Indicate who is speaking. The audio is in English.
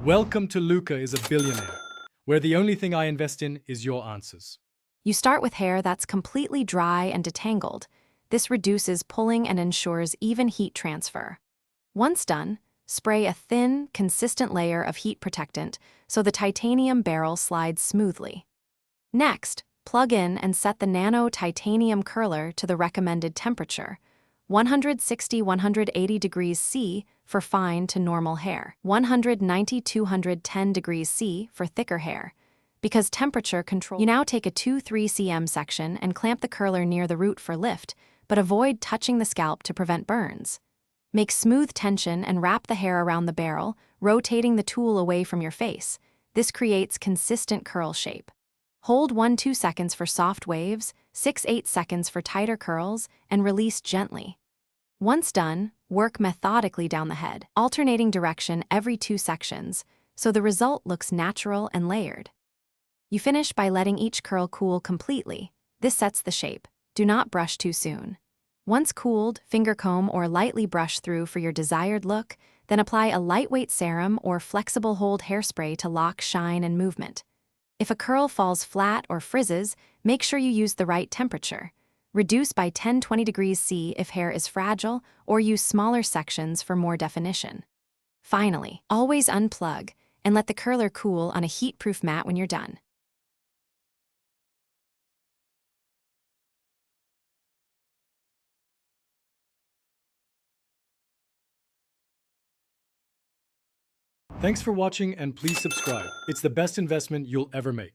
Speaker 1: Welcome to Luca is a Billionaire, where the only thing I invest in is your answers.
Speaker 2: You start with hair that's completely dry and detangled. This reduces pulling and ensures even heat transfer. Once done, spray a thin, consistent layer of heat protectant so the titanium barrel slides smoothly. Next, plug in and set the Nano titanium curler to the recommended temperature, 160–180 degrees C for fine to normal hair, 190–210 degrees C for thicker hair. Because temperature control, you now take a 2–3 cm section and clamp the curler near the root for lift, but avoid touching the scalp to prevent burns. Make smooth tension and wrap the hair around the barrel, rotating the tool away from your face. This creates consistent curl shape. Hold 1–2 seconds for soft waves, 6–8 seconds for tighter curls, and release gently. Once done, work methodically down the head, alternating direction every 2 sections, so the result looks natural and layered. You finish by letting each curl cool completely. This sets the shape. Do not brush too soon. Once cooled, finger comb or lightly brush through for your desired look, then apply a lightweight serum or flexible hold hairspray to lock shine and movement. If a curl falls flat or frizzes, make sure you use the right temperature. Reduce by 10–20 degrees C if hair is fragile, or use smaller sections for more definition. Finally, always unplug and let the curler cool on a heat-proof mat when you're done.
Speaker 1: Thanks for watching and please subscribe. It's the best investment you'll ever make.